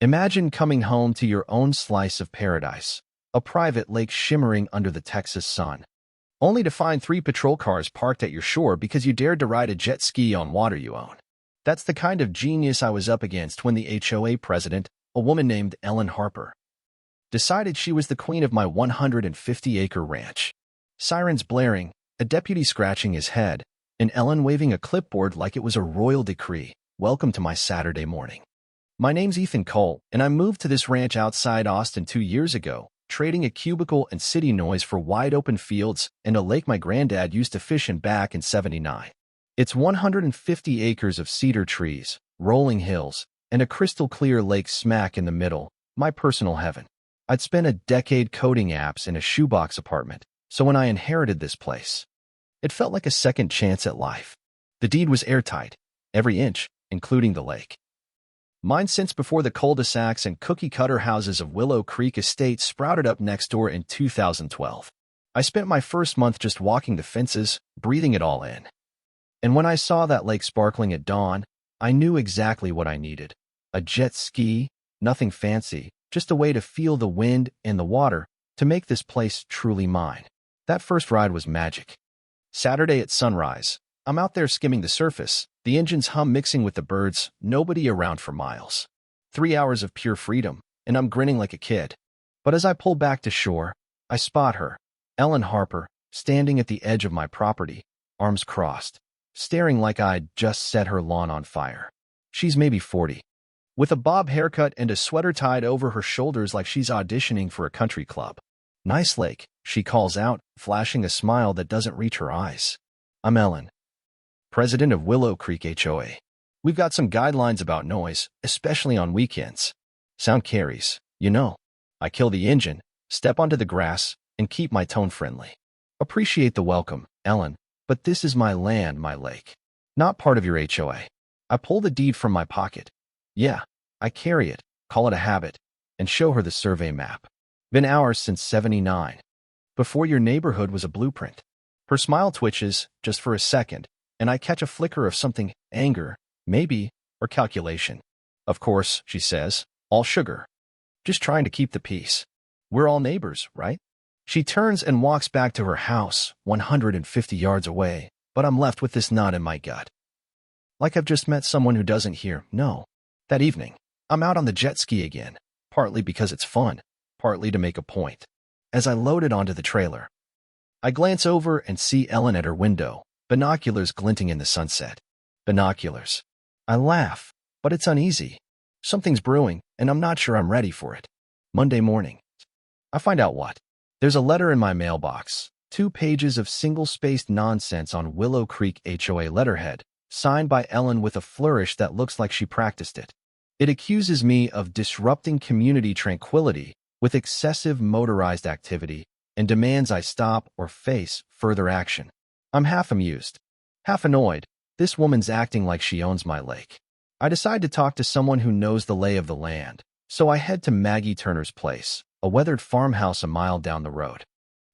Imagine coming home to your own slice of paradise, a private lake shimmering under the Texas sun, only to find 3 patrol cars parked at your shore because you dared to ride a jet ski on water you own. That's the kind of genius I was up against when the HOA president, a woman named Ellen Harper, decided she was the queen of my 150-acre ranch. Sirens blaring, a deputy scratching his head, and Ellen waving a clipboard like it was a royal decree. Welcome to my Saturday morning. My name's Ethan Cole, and I moved to this ranch outside Austin 2 years ago, trading a cubicle and city noise for wide-open fields and a lake my granddad used to fish in back in '79. It's 150 acres of cedar trees, rolling hills, and a crystal-clear lake smack in the middle, my personal heaven. I'd spent a decade coding apps in a shoebox apartment, so when I inherited this place, it felt like a second chance at life. The deed was airtight, every inch, including the lake. Mine since before the cul-de-sacs and cookie-cutter houses of Willow Creek Estate sprouted up next door in 2012. I spent my first month just walking the fences, breathing it all in. And when I saw that lake sparkling at dawn, I knew exactly what I needed. A jet ski, nothing fancy, just a way to feel the wind and the water to make this place truly mine. That first ride was magic. Saturday at sunrise, I'm out there skimming the surface, the engine's hum mixing with the birds, nobody around for miles. 3 hours of pure freedom, and I'm grinning like a kid. But as I pull back to shore, I spot her, Ellen Harper, standing at the edge of my property, arms crossed, staring like I'd just set her lawn on fire. She's maybe 40. With a bob haircut and a sweater tied over her shoulders like she's auditioning for a country club. "Nice lake," she calls out, flashing a smile that doesn't reach her eyes. I'm Ellen, president of Willow Creek HOA. We've got some guidelines about noise, especially on weekends. Sound carries, you know. I kill the engine, step onto the grass, and keep my tone friendly. Appreciate the welcome, Ellen, but this is my land, my lake. Not part of your HOA. I pull the deed from my pocket. Yeah, I carry it, call it a habit, and show her the survey map. Been ours since '79. Before your neighborhood was a blueprint. Her smile twitches, just for a second, and I catch a flicker of something, anger, maybe, or calculation. Of course, she says, all sugar. Just trying to keep the peace. We're all neighbors, right? She turns and walks back to her house, 150 yards away, but I'm left with this knot in my gut. Like I've just met someone who doesn't hear no. That evening, I'm out on the jet ski again, partly because it's fun, partly to make a point. As I load it onto the trailer, I glance over and see Ellen at her window, binoculars glinting in the sunset. Binoculars. I laugh, but it's uneasy. Something's brewing, and I'm not sure I'm ready for it. Monday morning. I find out what. There's a letter in my mailbox, 2 pages of single-spaced nonsense on Willow Creek HOA letterhead, signed by Ellen with a flourish that looks like she practiced it. It accuses me of disrupting community tranquility with excessive motorized activity and demands I stop or face further action. I'm half amused, half annoyed. This woman's acting like she owns my lake. I decide to talk to someone who knows the lay of the land, so I head to Maggie Turner's place, a weathered farmhouse a mile down the road.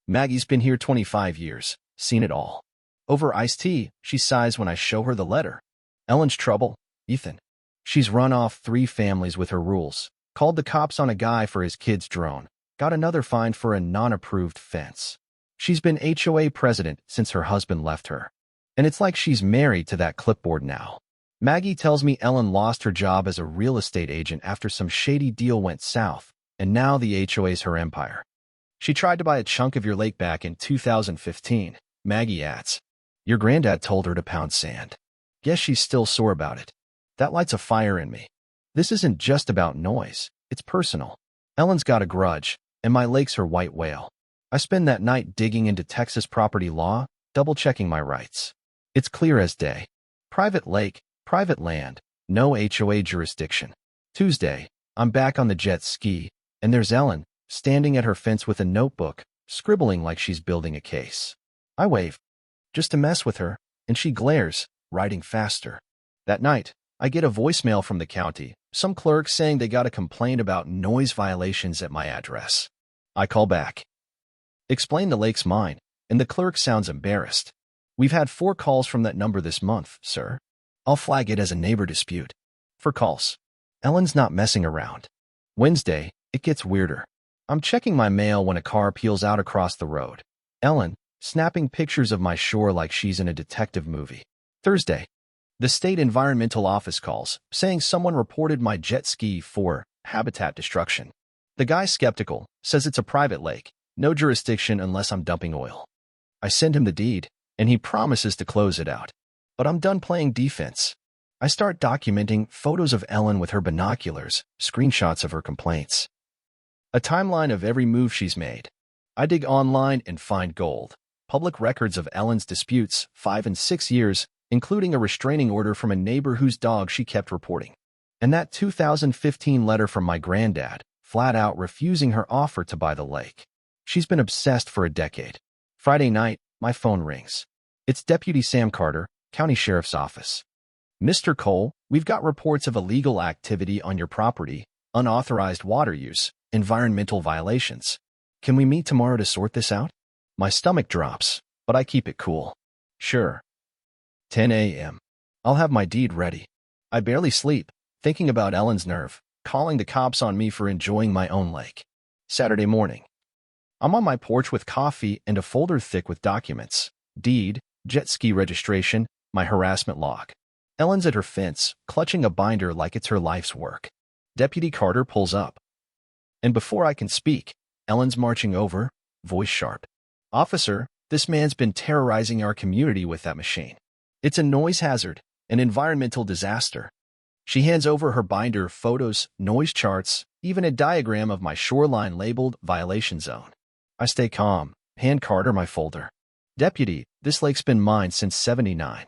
Maggie's been here 25 years, seen it all. Over iced tea, she sighs when I show her the letter. Ellen's trouble, Ethan. She's run off 3 families with her rules, called the cops on a guy for his kid's drone, got another fine for a non-approved fence. She's been HOA president since her husband left her. And it's like she's married to that clipboard now. Maggie tells me Ellen lost her job as a real estate agent after some shady deal went south, and now the HOA's her empire. She tried to buy a chunk of your lake back in 2015, Maggie adds. Your granddad told her to pound sand. Guess she's still sore about it. That lights a fire in me. This isn't just about noise, it's personal. Ellen's got a grudge, and my lake's her white whale. I spend that night digging into Texas property law, double-checking my rights. It's clear as day. Private lake, private land, no HOA jurisdiction. Tuesday, I'm back on the jet ski, and there's Ellen, standing at her fence with a notebook, scribbling like she's building a case. I wave, just to mess with her, and she glares, writing faster. That night, I get a voicemail from the county, some clerk saying they got a complaint about noise violations at my address. I call back. Explain the lake's mine, and the clerk sounds embarrassed. We've had 4 calls from that number this month, sir. I'll flag it as a neighbor dispute. For calls. Ellen's not messing around. Wednesday, it gets weirder. I'm checking my mail when a car peels out across the road. Ellen, snapping pictures of my shore like she's in a detective movie. Thursday, the state environmental office calls, saying someone reported my jet ski for habitat destruction. The guy's skeptical, says it's a private lake, no jurisdiction unless I'm dumping oil. I send him the deed, and he promises to close it out. But I'm done playing defense. I start documenting photos of Ellen with her binoculars, screenshots of her complaints. A timeline of every move she's made. I dig online and find gold. Public records of Ellen's disputes, 5 and 6 years, including a restraining order from a neighbor whose dog she kept reporting. And that 2015 letter from my granddad, flat out refusing her offer to buy the lake. She's been obsessed for a decade. Friday night, my phone rings. It's Deputy Sam Carter, County Sheriff's Office. Mr. Cole, we've got reports of illegal activity on your property, unauthorized water use, environmental violations. Can we meet tomorrow to sort this out? My stomach drops, but I keep it cool. Sure. 10 a.m. I'll have my deed ready. I barely sleep, thinking about Ellen's nerve, calling the cops on me for enjoying my own lake. Saturday morning. I'm on my porch with coffee and a folder thick with documents. Deed, jet ski registration, my harassment log. Ellen's at her fence, clutching a binder like it's her life's work. Deputy Carter pulls up. And before I can speak, Ellen's marching over, voice sharp. Officer, this man's been terrorizing our community with that machine. It's a noise hazard, an environmental disaster. She hands over her binder, photos, noise charts, even a diagram of my shoreline labeled violation zone. I stay calm, hand Carter my folder. Deputy, this lake's been mine since '79.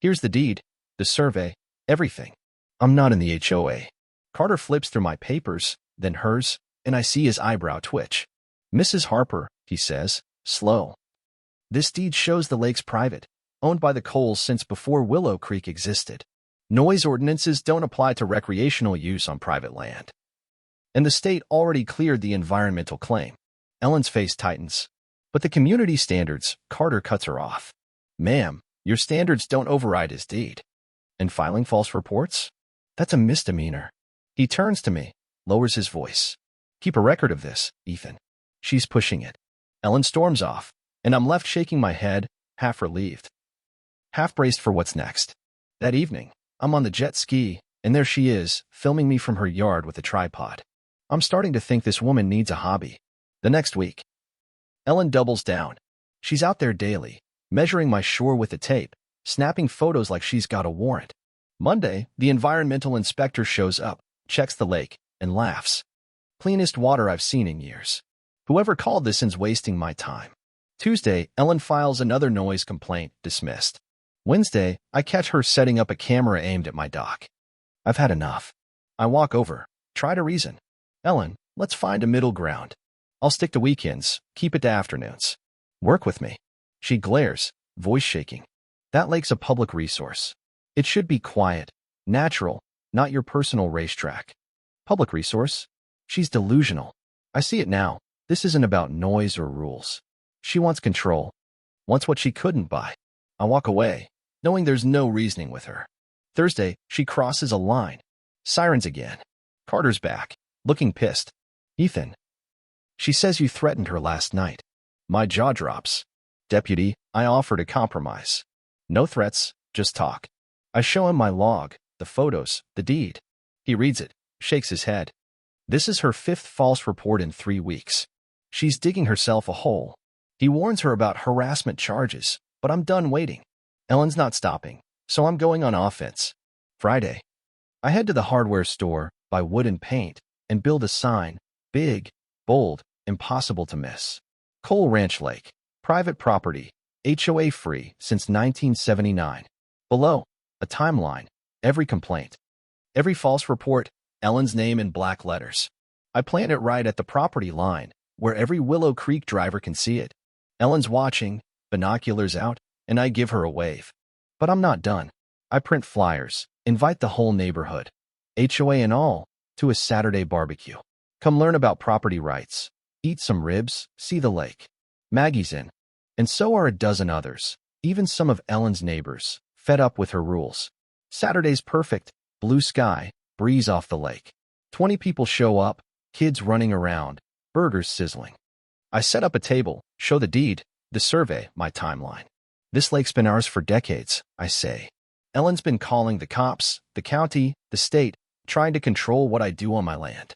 Here's the deed, the survey, everything. I'm not in the HOA. Carter flips through my papers, then hers, and I see his eyebrow twitch. Mrs. Harper, he says, slow. This deed shows the lake's private, owned by the Coles since before Willow Creek existed. Noise ordinances don't apply to recreational use on private land. And the state already cleared the environmental claim. Ellen's face tightens. But the community standards, Carter cuts her off. Ma'am, your standards don't override his deed. And filing false reports? That's a misdemeanor. He turns to me, lowers his voice. Keep a record of this, Ethan. She's pushing it. Ellen storms off, and I'm left shaking my head, half relieved. Half braced for what's next. That evening, I'm on the jet ski, and there she is, filming me from her yard with a tripod. I'm starting to think this woman needs a hobby. The next week, Ellen doubles down. She's out there daily, measuring my shore with a tape, snapping photos like she's got a warrant. Monday, the environmental inspector shows up, checks the lake, and laughs. Cleanest water I've seen in years. Whoever called this is wasting my time. Tuesday, Ellen files another noise complaint, dismissed. Wednesday, I catch her setting up a camera aimed at my dock. I've had enough. I walk over, try to reason. Ellen, let's find a middle ground. I'll stick to weekends, keep it to afternoons. Work with me. She glares, voice shaking. That lake's a public resource. It should be quiet, natural, not your personal racetrack. Public resource? She's delusional. I see it now. This isn't about noise or rules. She wants control. Wants what she couldn't buy. I walk away, knowing there's no reasoning with her. Thursday, she crosses a line. Sirens again. Carter's back, looking pissed. Ethan. She says you threatened her last night. My jaw drops. Deputy, I offer to compromise. No threats, just talk. I show him my log, the photos, the deed. He reads it, shakes his head. This is her 5th false report in 3 weeks. She's digging herself a hole. He warns her about harassment charges, but I'm done waiting. Ellen's not stopping, so I'm going on offense. Friday. I head to the hardware store, buy wood and paint, and build a sign, big, bold, impossible to miss. Cole Ranch Lake, private property, HOA free since 1979. Below, a timeline, every complaint, every false report, Ellen's name in black letters. I plant it right at the property line, where every Willow Creek driver can see it. Ellen's watching, binoculars out, and I give her a wave. But I'm not done. I print flyers, invite the whole neighborhood, HOA and all, to a Saturday barbecue. Come learn about property rights, eat some ribs, see the lake. Maggie's in, and so are a dozen others, even some of Ellen's neighbors, fed up with her rules. Saturday's perfect, blue sky, breeze off the lake. 20 people show up, kids running around, burgers sizzling. I set up a table, show the deed, the survey, my timeline. This lake's been ours for decades, I say. Ellen's been calling the cops, the county, the state, trying to control what I do on my land.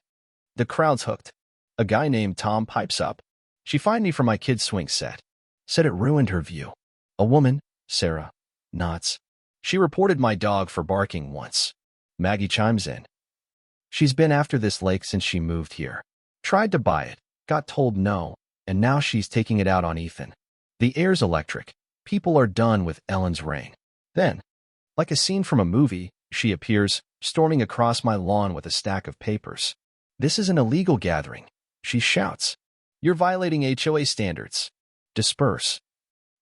The crowd's hooked. A guy named Tom pipes up. She fined me for my kid's swing set. Said it ruined her view. A woman, Sarah, nods. She reported my dog for barking once. Maggie chimes in. She's been after this lake since she moved here. Tried to buy it, got told no, and now she's taking it out on Ethan. The air's electric. People are done with Ellen's reign. Then, like a scene from a movie, she appears, storming across my lawn with a stack of papers. This is an illegal gathering. She shouts. You're violating HOA standards. Disperse.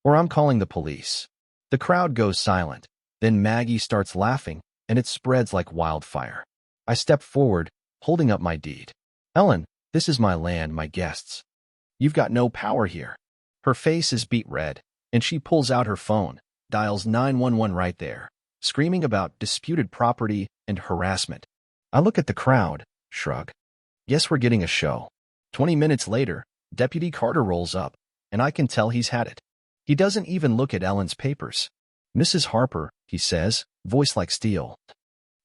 Or I'm calling the police. The crowd goes silent. Then Maggie starts laughing, and it spreads like wildfire. I step forward, holding up my deed. Ellen, this is my land, my guests. You've got no power here. Her face is beet red, and she pulls out her phone, dials 911 right there, screaming about disputed property and harassment. I look at the crowd, shrug. Guess we're getting a show. 20 minutes later, Deputy Carter rolls up, and I can tell he's had it. He doesn't even look at Ellen's papers. Mrs. Harper, he says, voice like steel.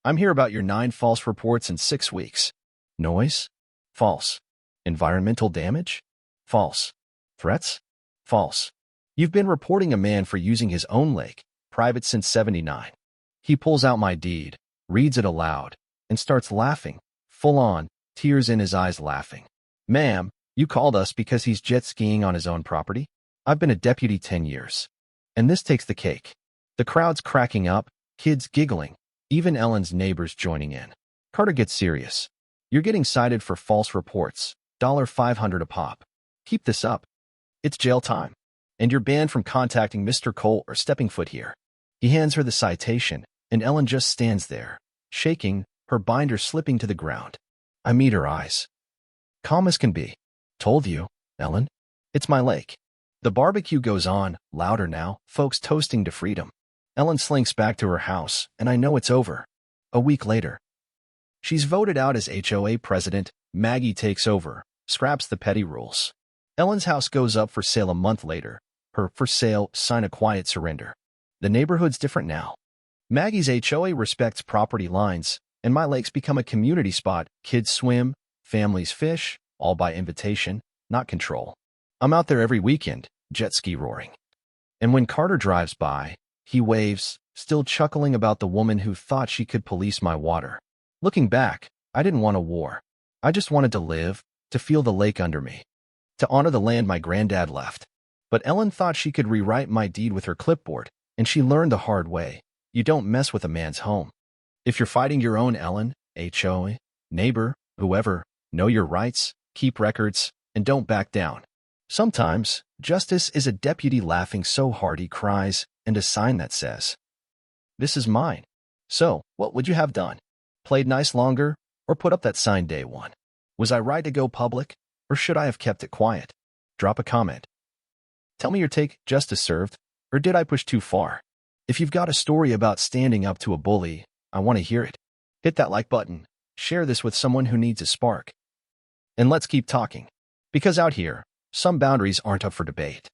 I'm here about your 9 false reports in 6 weeks. Noise? False. Environmental damage? False. Threats? False. You've been reporting a man for using his own lake, private since '79. He pulls out my deed, reads it aloud, and starts laughing, full on, tears in his eyes laughing. Ma'am, you called us because he's jet skiing on his own property? I've been a deputy 10 years. And this takes the cake. The crowd's cracking up, kids giggling, even Ellen's neighbors joining in. Carter gets serious. You're getting cited for false reports, $500 a pop. Keep this up. It's jail time. And you're banned from contacting Mr. Cole or stepping foot here. He hands her the citation, and Ellen just stands there, shaking, her binder slipping to the ground. I meet her eyes. Calm as can be. Told you, Ellen. It's my lake. The barbecue goes on, louder now, folks toasting to freedom. Ellen slinks back to her house, and I know it's over. A week later. She's voted out as HOA president. Maggie takes over, scraps the petty rules. Ellen's house goes up for sale a month later. Her for sale sign a quiet surrender. The neighborhood's different now. Maggie's HOA respects property lines, and my lake's become a community spot. Kids swim, families fish, all by invitation, not control. I'm out there every weekend, jet ski roaring. And when Carter drives by, he waves, still chuckling about the woman who thought she could police my water. Looking back, I didn't want a war. I just wanted to live, to feel the lake under me, to honor the land my granddad left. But Ellen thought she could rewrite my deed with her clipboard, and she learned the hard way. You don't mess with a man's home. If you're fighting your own Ellen, HOA, neighbor, whoever, know your rights, keep records, and don't back down. Sometimes, justice is a deputy laughing so hard he cries, and a sign that says, "This is mine." So, what would you have done? Played nice longer, or put up that sign day one? Was I right to go public, or should I have kept it quiet? Drop a comment. Tell me your take, justice served, or did I push too far? If you've got a story about standing up to a bully, I want to hear it. Hit that like button, share this with someone who needs a spark. And let's keep talking. Because out here, some boundaries aren't up for debate.